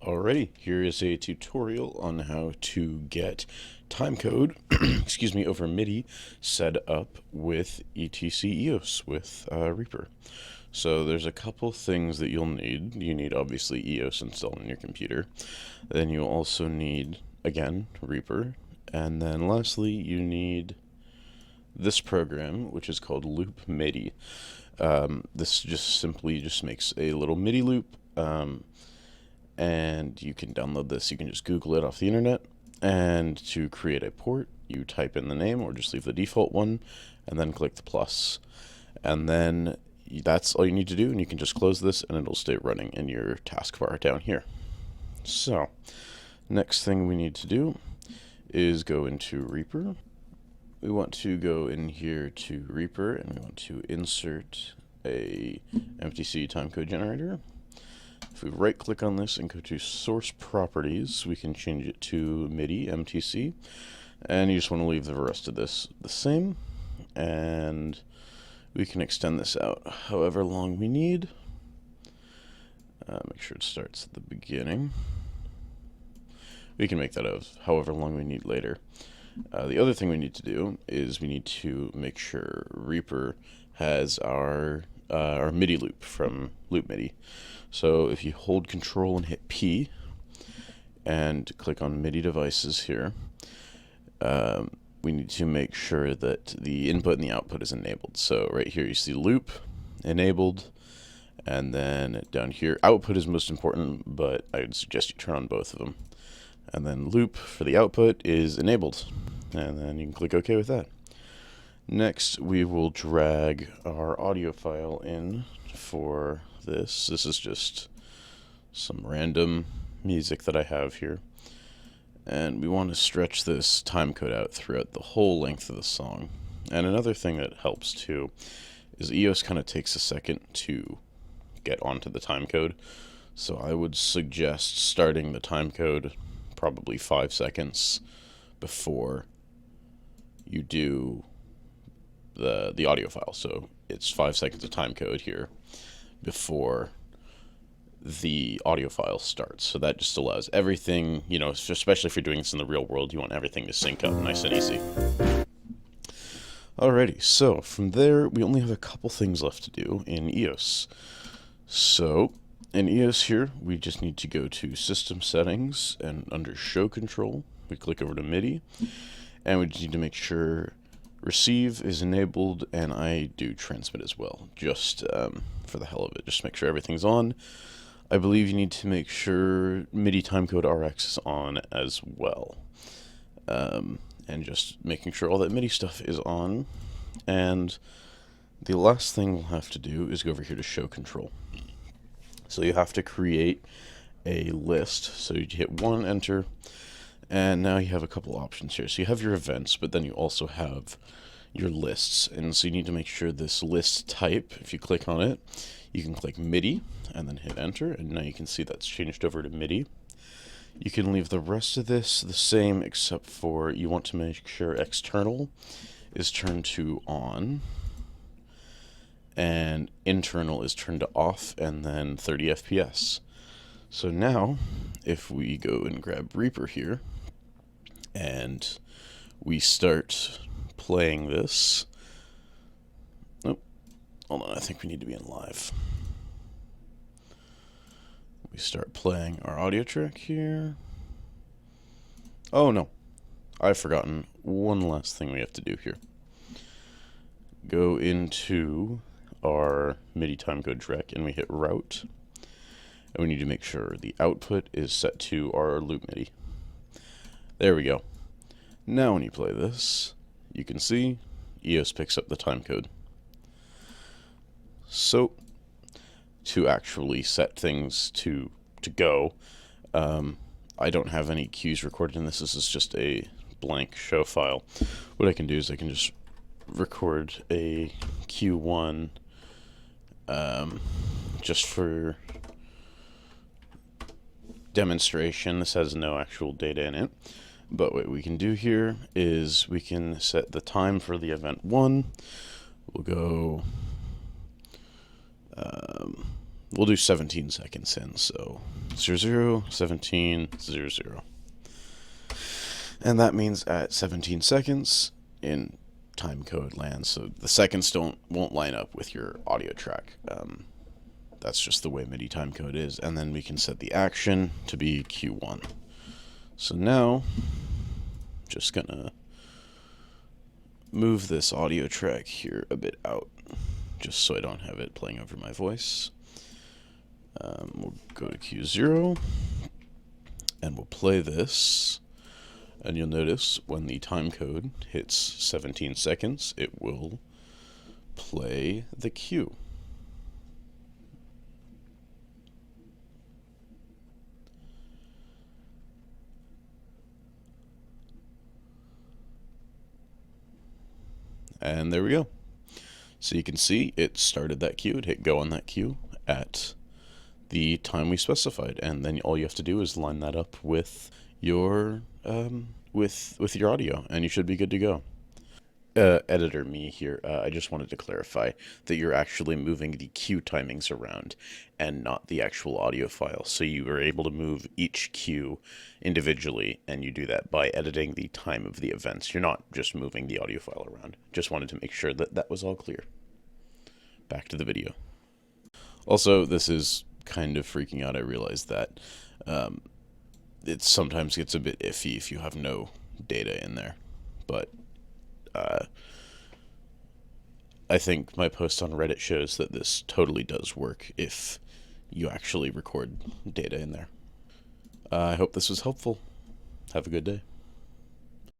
Alrighty, here is a tutorial on how to get timecode, excuse me, over MIDI set up with etc Eos with Reaper. So there's a couple things that you'll need. You need obviously Eos installed on your computer. Then you also need, again, Reaper. And then lastly, you need this program, which is called Loop MIDI. This just simply makes a little MIDI loop. And you can download this. You can just Google it off the internet. And to create a port, you type in the name or just leave the default one, and then click the plus. And then that's all you need to do, and you can just close this and it'll stay running in your taskbar down here. So, next thing we need to do is go into Reaper. We want to go in here to Reaper and we want to insert a MTC timecode generator. If we right click on this and go to source properties, we can change it to MIDI MTC, and you just want to leave the rest of this the same, and we can extend this out however long we need. Make sure it starts at the beginning. We can make that of however long we need later. The other thing we need to do is we need to make sure Reaper has our MIDI loop from Loop MIDI. So if you hold Control and hit P and click on MIDI devices here, we need to make sure that the input and the output is enabled. So right here you see loop enabled, and then down here output is most important, but I would suggest you turn on both of them. And then loop for the output is enabled, and then you can click OK with that. Next, we will drag our audio file in for this. This is just some random music that I have here. And we want to stretch this timecode out throughout the whole length of the song. And another thing that helps too is Eos kind of takes a second to get onto the timecode. So I would suggest starting the timecode probably 5 seconds before you do the audio file. So it's 5 seconds of timecode here before the audio file starts. So that just allows everything, especially if you're doing this in the real world, you want everything to sync up nice and easy. Alrighty, so from there we only have a couple things left to do in Eos. So in Eos here, we just need to go to System Settings, and under Show Control, we click over to MIDI, and we just need to make sure Receive is enabled, and I do Transmit as well, just for the hell of it. Just make sure everything's on. I believe you need to make sure MIDI timecode RX is on as well. And just making sure all that MIDI stuff is on. And the last thing we'll have to do is go over here to Show Control. So you have to create a list. So you hit 1, enter, and now you have a couple options here. So you have your events, but then you also have your lists. And so you need to make sure this list type, if you click on it, you can click MIDI and then hit enter, and now you can see that's changed over to MIDI. You can leave the rest of this the same, except for you want to make sure external is turned to on, and internal is turned to off, and then 30 FPS. So now, if we go and grab Reaper here, and we start playing this, oh, hold on, I think we need to be in live. We start playing our audio track here. Oh no, I've forgotten one last thing we have to do here. Go into our MIDI timecode track and we hit route, and we need to make sure the output is set to our loop MIDI. There we go. Now when you play this, you can see Eos picks up the timecode. So to actually set things to go, I don't have any cues recorded in this. This is just a blank show file. What I can do is I can just record a Q1 just for demonstration. This has no actual data in it, but what we can do here is we can set the time for the event 1. We'll go we'll do 17 seconds in, so 00, 17, 00. And that means at 17 seconds in timecode land, so the seconds won't line up with your audio track. That's just the way MIDI timecode is. And then we can set the action to be Q1. So now, just gonna move this audio track here a bit out, just so I don't have it playing over my voice. We'll go to Q0, and we'll play this. And you'll notice when the timecode hits 17 seconds, it will play the cue. And there we go. So you can see it started that cue, it hit go on that cue at the time we specified, and then all you have to do is line that up with your with your audio, and you should be good to go. Editor me here, I just wanted to clarify that you're actually moving the cue timings around and not the actual audio file. So you were able to move each cue individually, and you do that by editing the time of the events. You're not just moving the audio file around. Just wanted to make sure that that was all clear. Back to the video. Also, this is kind of freaking out. I realize that it sometimes gets a bit iffy if you have no data in there, but I think my post on Reddit shows that this totally does work if you actually record data in there. I hope this was helpful. Have a good day.